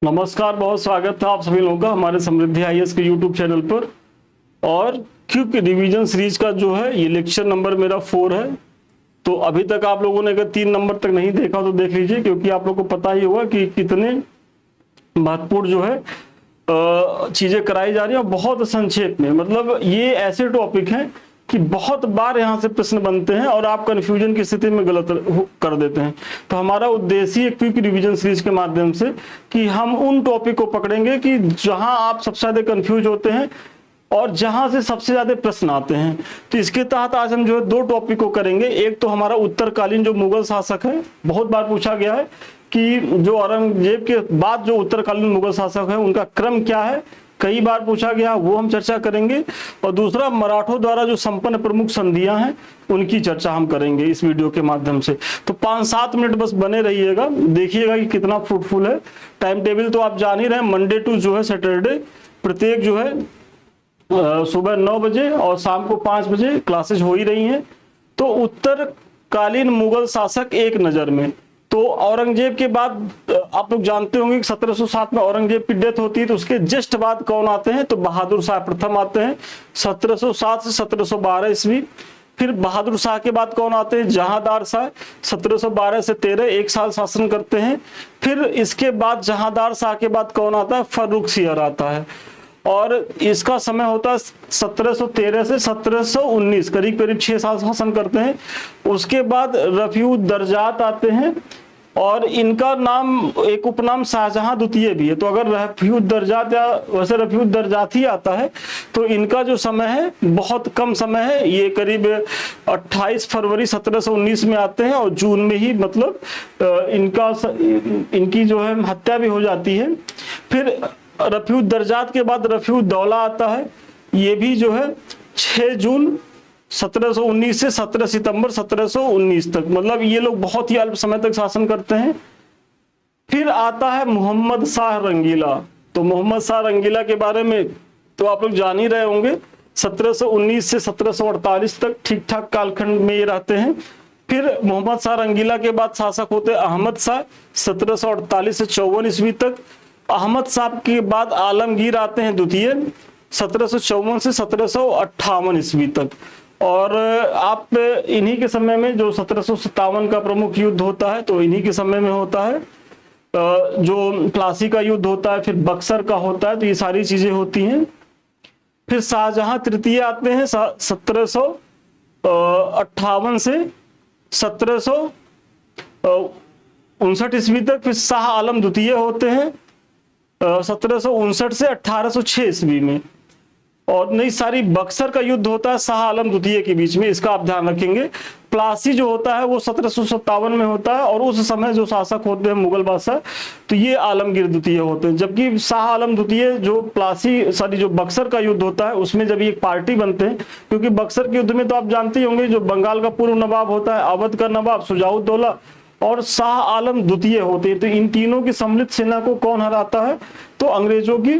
नमस्कार, बहुत स्वागत था आप सभी लोगों का हमारे समृद्धि आईएएस के यूट्यूब चैनल पर। और क्विक रिवीजन सीरीज का जो है ये लेक्चर नंबर मेरा 4 है। तो अभी तक आप लोगों ने अगर 3 नंबर तक नहीं देखा तो देख लीजिए, क्योंकि आप लोगों को पता ही होगा कि कितने महत्वपूर्ण जो है चीजें कराई जा रही है। और बहुत संक्षेप में, मतलब ये ऐसे टॉपिक हैं कि बहुत बार यहाँ से प्रश्न बनते हैं और आप कंफ्यूजन की स्थिति में गलत कर देते हैं। तो हमारा उद्देश्य है क्विक रिवीजन सीरीज के माध्यम से कि हम उन टॉपिक को पकड़ेंगे कि जहां आप सबसे ज्यादा कंफ्यूज होते हैं और जहां से सबसे ज्यादा प्रश्न आते हैं। तो इसके तहत आज हम जो है 2 टॉपिक को करेंगे। एक तो हमारा उत्तरकालीन जो मुगल शासक है, बहुत बार पूछा गया है कि जो औरंगजेब के बाद जो उत्तरकालीन मुगल शासक है उनका क्रम क्या है, कई बार पूछा गया, वो हम चर्चा करेंगे। और दूसरा, मराठों द्वारा जो संपन्न प्रमुख संधियां हैं उनकी चर्चा हम करेंगे इस वीडियो के माध्यम से। तो 5-7 मिनट बस बने रहिएगा, देखिएगा कि कितना फ्रूटफुल है। टाइम टेबल तो आप जान ही रहे, मंडे टू जो है सैटरडे प्रत्येक जो है सुबह 9 बजे और शाम को 5 बजे क्लासेज हो ही रही हैं। तो उत्तरकालीन मुगल शासक एक नजर में, तो औरंगजेब के बाद आप लोग जानते होंगे कि 1707 में औरंगजेब की डेथ होती है। तो उसके जस्ट बाद कौन आते हैं, तो बहादुर शाह प्रथम आते हैं 1707 से 1712 ईस्वी। फिर बहादुर शाह के बाद कौन आते हैं, जहांदार शाह 1712 से 13 एक साल शासन करते हैं। फिर इसके बाद जहांदार शाह के बाद कौन आता है, फर्रुखसियर आता है और इसका समय होता है 1713 से 1719, करीब करीब 6 साल शासन करते हैं। उसके बाद रफीउद्दर्जात आते हैं और इनका नाम, एक उपनाम शाहजहां द्वितीय भी है। तो अगर रफीउद्दर्जात या वैसे रफीउद्दर्जात ही आता है तो इनका जो समय है बहुत कम समय है, ये करीब 28 फरवरी 1719 में आते हैं और जून में ही मतलब इनकी जो है हत्या भी हो जाती है। फिर रफीउद्दर्जात के बाद रफीउद्दौला आता है, ये भी जो है 6 जून 1719 से 17 सितंबर 1719 तक, मतलब ये लोग बहुत ही अल्प समय तक शासन करते हैं। फिर आता है मोहम्मद शाह रंगीला। तो मोहम्मद शाह रंगीला के बारे में तो आप लोग जान ही रहे होंगे, 1719 से 1748 तक ठीक ठाक कालखंड में ये रहते हैं। फिर मोहम्मद शाह रंगीला के बाद शासक होते हैं अहमद शाह 1748 से 54 ईस्वी तक। अहमद साहब के बाद आलमगीर आते हैं द्वितीय 1754 से 1758 ईस्वी तक। और आप इन्हीं के समय में जो 1757 का प्रमुख युद्ध होता है तो इन्हीं के समय में होता है। जो प्लासी का युद्ध होता है, फिर बक्सर का होता है, तो ये सारी चीजें होती हैं। फिर शाहजहां तृतीय आते हैं 1758 से 1759 ईस्वी तक। फिर शाह आलम द्वितीय होते हैं 1759 से 1806 ईस्वी में। और नई सारी बक्सर का युद्ध होता है शाह आलम द्वितीय के बीच में, इसका आप ध्यान रखेंगे। प्लासी जो होता है वो 1757 में होता है और उस समय जो शासक होते हैं मुगल बादशाह तो ये आलमगीर द्वितीय होते हैं। जबकि शाह आलम द्वितीय जो जो बक्सर का युद्ध होता है उसमें जब ये एक पार्टी बनते हैं, क्योंकि बक्सर के युद्ध में तो आप जानते ही होंगे जो बंगाल का पूर्व नवाब होता है, अवध का नवाब शुजाउद्दौला और शाह आलम द्वितीय होते हैं। तो इन तीनों की सम्मिलित सेना को कौन हराता है, तो अंग्रेजों की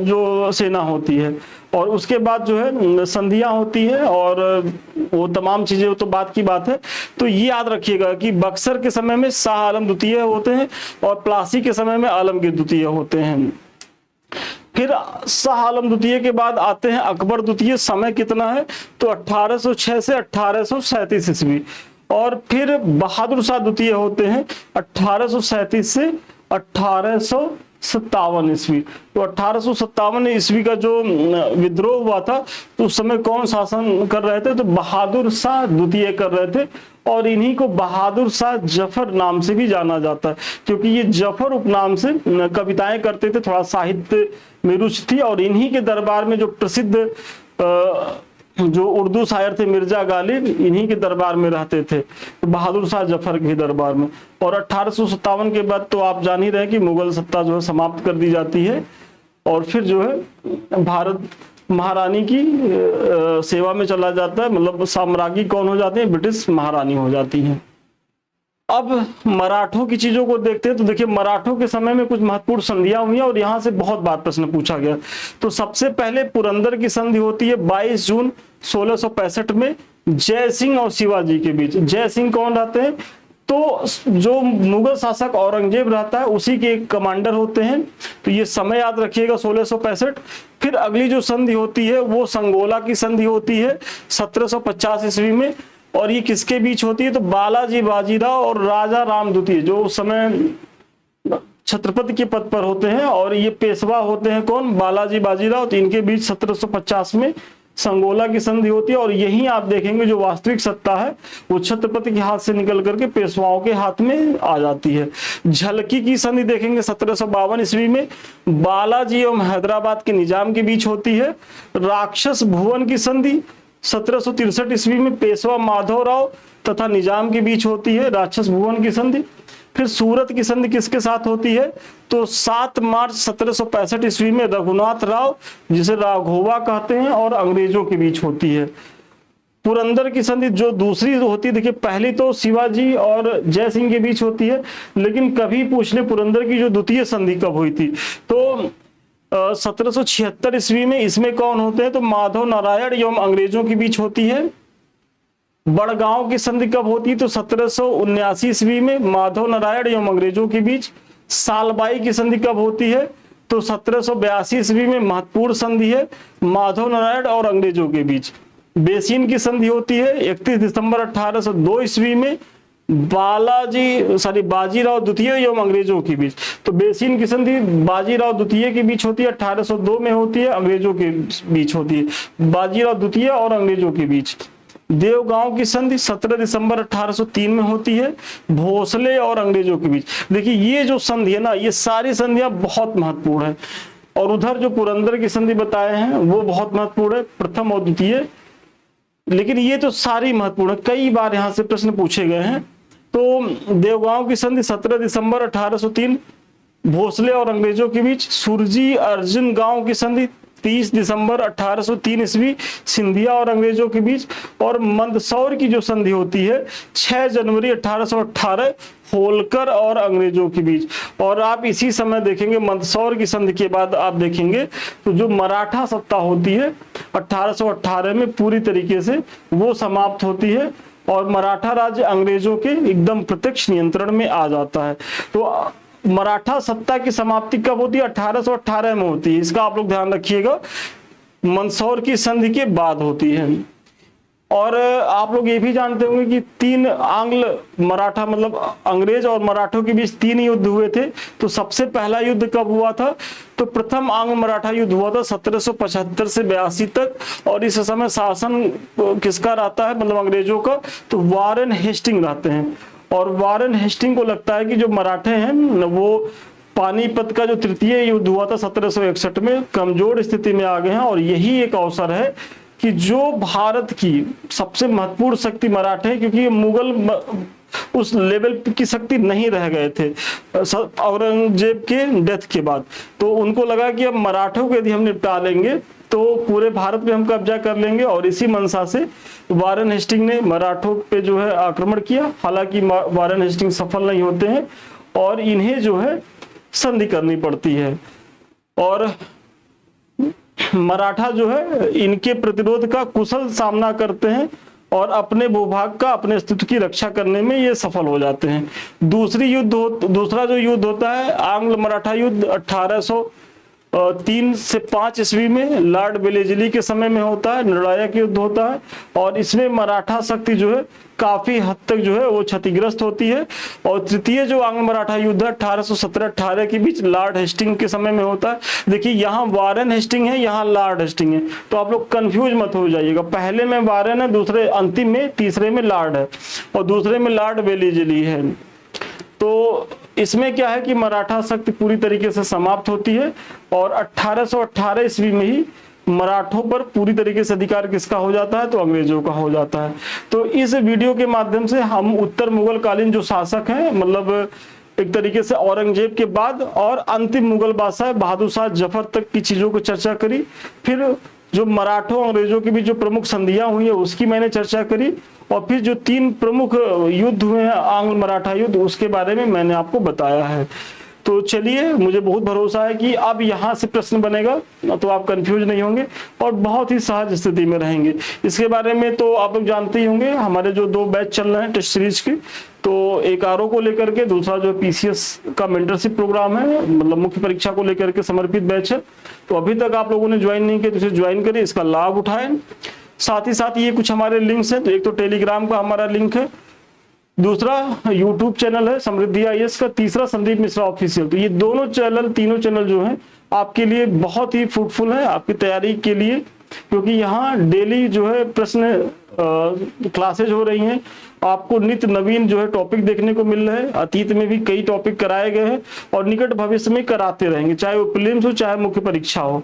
जो सेना होती है। और उसके बाद जो है संधियां होती है और वो तमाम चीजें, वो तो बात की बात है। तो ये याद रखिएगा कि बक्सर के समय में शाह आलम द्वितीय होते हैं और प्लासी के समय में आलमगीर द्वितीय होते हैं। फिर शाह आलम द्वितीय के बाद आते हैं अकबर द्वितीय। समय कितना है, तो 1806 से 1837 ईस्वी। और फिर बहादुर शाह द्वितीय होते हैं 1837 से 1857 ईस्वी। तो 1857 ईस्वी का जो विद्रोह हुआ था तो उस समय कौन शासन कर रहे थे, तो बहादुर शाह द्वितीय कर रहे थे। और इन्हीं को बहादुर शाह जफर नाम से भी जाना जाता है, क्योंकि ये जफर उपनाम से कविताएं करते थे, थोड़ा साहित्य में रुचि थी। और इन्हीं के दरबार में जो प्रसिद्ध जो उर्दू शायर थे मिर्जा गालिब, इन्हीं के दरबार में रहते थे, तो बहादुर शाह जफर के दरबार में। और 1857 के बाद तो आप जान ही रहे कि मुगल सत्ता जो है समाप्त कर दी जाती है और फिर जो है भारत महारानी की सेवा में चला जाता है, मतलब साम्राज्ञी कौन हो जाती है, ब्रिटिश महारानी हो जाती है। अब मराठों की चीजों को देखते हैं तो देखिए मराठों के समय में कुछ महत्वपूर्ण संधियां हुई और यहां से बहुत बार प्रश्न पूछा गया। तो सबसे पहले पुरंदर की संधि होती है 22 जून 1665 में जय सिंह और शिवाजी के बीच। जय सिंह कौन रहते हैं, तो जो मुगल शासक औरंगजेब रहता है उसी के एक कमांडर होते हैं। तो ये समय याद रखिएगा 1665। फिर अगली जो संधि होती है वो संगोला की संधि होती है 1750 ईस्वी में। और ये किसके बीच होती है? तो बालाजी बाजीराव और राजा राम द्वितीय, जो उस समय छत्रपति के पद पर होते हैं, और ये पेशवा होते हैं कौन? बालाजी बाजीराव। तो इनके बीच 1750 में संगोला की संधि होती है। और यही आप देखेंगे जो वास्तविक सत्ता है वो छत्रपति के हाथ से निकल करके पेशवाओं के हाथ में आ जाती है। झलकी की संधि देखेंगे 1752 ईस्वी में बालाजी एवं हैदराबाद के निजाम के बीच होती है। राक्षस भुवन की संधि 1763 ईस्वी में पेशवा माधवराव तथा निजाम के बीच होती है, राक्षस भुवन की संधि। फिर सूरत की संधि किसके साथ होती है? तो 7 मार्च 1765 ईस्वी में रघुनाथ राव, जिसे राघोबा कहते हैं, और अंग्रेजों के बीच होती है। पुरंदर की संधि जो दूसरी होती है, देखिए पहली तो शिवाजी और जय सिंह के बीच होती है, लेकिन कभी पूछ ले पुरंदर की जो द्वितीय संधि कब हुई थी? तो 1776 ईस्वी में। इसमें कौन होते हैं? तो माधव नारायण एवं अंग्रेजों के बीच होती है। बड़गांव की संधि कब होती है? तो 1779 ईस्वी में माधव नारायण एवं अंग्रेजों के बीच। सालबाई की संधि कब होती है? तो 1782 ईस्वी में महत्वपूर्ण संधि है माधव नारायण और अंग्रेजों के बीच। बेसिन की संधि होती है 31 दिसंबर 1802 ईस्वी में बाजीराव द्वितीय एवं अंग्रेजों के बीच। तो बेसिन की संधि बाजीराव द्वितीय के बीच होती है, 1802 में होती है, अंग्रेजों के बीच होती है, बाजीराव द्वितीय और अंग्रेजों के बीच। देवगांव की संधि 17 दिसंबर 1803 में होती है, भोसले और अंग्रेजों के बीच। देखिए ये जो संधि है ना, ये सारी संधियां बहुत महत्वपूर्ण है। और उधर जो पुरंदर की संधि बताए हैं वो बहुत महत्वपूर्ण है, प्रथम और द्वितीय। लेकिन ये तो सारी महत्वपूर्ण है, कई बार यहां से प्रश्न पूछे गए हैं। तो देवगांव की संधि 17 दिसंबर 1803 भोसले और अंग्रेजों के बीच। सुरजी अर्जुन गांव की संधि 30 दिसंबर 1803 ईस्वी सिंधिया और अंग्रेजों के बीच। और मंदसौर की जो संधि होती है 6 जनवरी 1818 होलकर और अंग्रेजों के बीच। और आप इसी समय देखेंगे मंदसौर की संधि के बाद आप देखेंगे तो जो मराठा सत्ता होती है 1818 में पूरी तरीके से वो समाप्त होती है और मराठा राज्य अंग्रेजों के एकदम प्रत्यक्ष नियंत्रण में आ जाता है। तो मराठा सत्ता की समाप्ति कब होती है? 1818 में होती है। इसका आप लोग ध्यान रखिएगा, मंदसौर की संधि के बाद होती है। और आप लोग ये भी जानते होंगे कि 3 आंग्ल मराठा मतलब अंग्रेज और मराठों के बीच 3 युद्ध हुए थे। तो सबसे पहला युद्ध कब हुआ था? तो प्रथम आंग्ल मराठा युद्ध हुआ था 1775 से 82 तक। और इस समय शासन किसका रहता है, मतलब अंग्रेजों का? तो वारेन हेस्टिंग रहते हैं। और वारेन हेस्टिंग को लगता है कि जो मराठे हैं वो पानीपत का जो तृतीय युद्ध हुआ था 1761 में कमजोर स्थिति में आ गए हैं। और यही एक अवसर है कि जो भारत की सबसे महत्वपूर्ण शक्ति मराठे हैं, क्योंकि मुगल उस लेवल की शक्ति नहीं रह गए थे औरंगजेब के डेथ के बाद। तो उनको लगा कि अब मराठों को यदि हम निपटा लेंगे तो पूरे भारत पे हम कब्जा कर लेंगे। और इसी मंशा से वारेन हेस्टिंग ने मराठों पे जो है आक्रमण किया। हालांकि वारेन हेस्टिंग सफल नहीं होते हैं और इन्हें जो है संधि करनी पड़ती है। और मराठा जो है इनके प्रतिरोध का कुशल सामना करते हैं और अपने भूभाग का, अपने अस्तित्व की रक्षा करने में ये सफल हो जाते हैं। दूसरा जो युद्ध होता है आंग्ल मराठा युद्ध 1803 से 5 ईस्वी में लॉर्ड वेलेस्ली के समय में होता है, निर्णायक युद्ध होता है। और इसमें मराठा शक्ति जो है काफी हद तक जो है वो क्षतिग्रस्त होती है। और तृतीय जो आंग्ल मराठा युद्ध है 1817-18 के बीच लॉर्ड हेस्टिंग के समय में होता है। देखिए यहाँ वारेन हेस्टिंग है, यहाँ लॉर्ड हेस्टिंग है, तो आप लोग कंफ्यूज मत हो जाइएगा। पहले में वारेन है, दूसरे अंतिम में तीसरे में लॉर्ड है और दूसरे में लॉर्ड वेलेस्ली है। तो इसमें क्या है कि मराठा शक्ति पूरी तरीके से समाप्त होती है और 1818 ईस्वी में ही मराठों पर पूरी तरीके से अधिकार किसका हो जाता है? तो अंग्रेजों का हो जाता है। तो इस वीडियो के माध्यम से हम उत्तर मुगल कालीन जो शासक हैं, मतलब एक तरीके से औरंगजेब के बाद और अंतिम मुगल बादशाह बहादुर शाह जफर तक की चीजों को चर्चा करी। फिर जो मराठों अंग्रेजों के बीच जो प्रमुख संधियां हुई है उसकी मैंने चर्चा करी। और फिर जो 3 प्रमुख युद्ध हुए हैं आंग्ल मराठा युद्ध, उसके बारे में मैंने आपको बताया है। तो चलिए, मुझे बहुत भरोसा है कि अब यहाँ से प्रश्न बनेगा तो आप कंफ्यूज नहीं होंगे और बहुत ही सहज स्थिति में रहेंगे। इसके बारे में तो आप लोग जानते ही होंगे, हमारे जो 2 बैच चल रहे हैं टेस्ट सीरीज के, तो एक आरओ को लेकर के, दूसरा जो पीसीएस का मेंटरशिप प्रोग्राम है, मतलब मुख्य परीक्षा को लेकर के समर्पित बैच है। तो अभी तक आप लोगों ने ज्वाइन नहीं किया तो इसे ज्वाइन करिए, इसका लाभ उठाएं। साथ ही साथ ये कुछ हमारे लिंक्स हैं, तो एक तो टेलीग्राम का हमारा लिंक है, दूसरा यूट्यूब चैनल है समृद्धि आईएएस का, तीसरा संदीप मिश्रा ऑफिशियल। तो ये दोनों चैनल, तीनों चैनल जो है आपके लिए बहुत ही फ्रूटफुल है आपकी तैयारी के लिए, क्योंकि यहाँ डेली जो है प्रश्न क्लासेज हो रही हैं, आपको नित्य नवीन जो है टॉपिक देखने को मिल रहे हैं। अतीत में भी कई टॉपिक कराए गए हैं और निकट भविष्य में कराते रहेंगे, चाहे वो प्रीलिम्स हो चाहे मुख्य परीक्षा हो।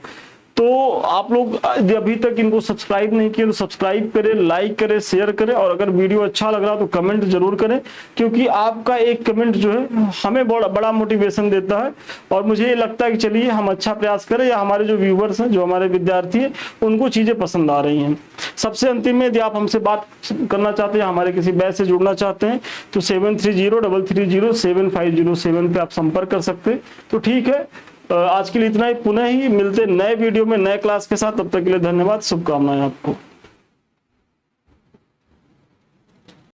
तो आप लोग अभी तक इनको सब्सक्राइब नहीं किए तो सब्सक्राइब करें, लाइक करें, शेयर करें, और अगर वीडियो अच्छा लग रहा तो कमेंट जरूर करें, क्योंकि आपका एक कमेंट जो है हमें बड़ा मोटिवेशन देता है और मुझे ये लगता है कि चलिए हम अच्छा प्रयास करें, या हमारे जो व्यूवर्स हैं, जो हमारे विद्यार्थी हैं, उनको चीजें पसंद आ रही हैं। सबसे अंतिम में यदि आप हमसे बात करना चाहते हैं, हमारे किसी बैच से जुड़ना चाहते हैं, तो 7303307507 पे आप संपर्क कर सकते हैं। तो ठीक है, आज के लिए इतना ही। पुनः ही मिलते नए वीडियो में नए क्लास के साथ, तब तक के लिए धन्यवाद, शुभकामनाएं आपको।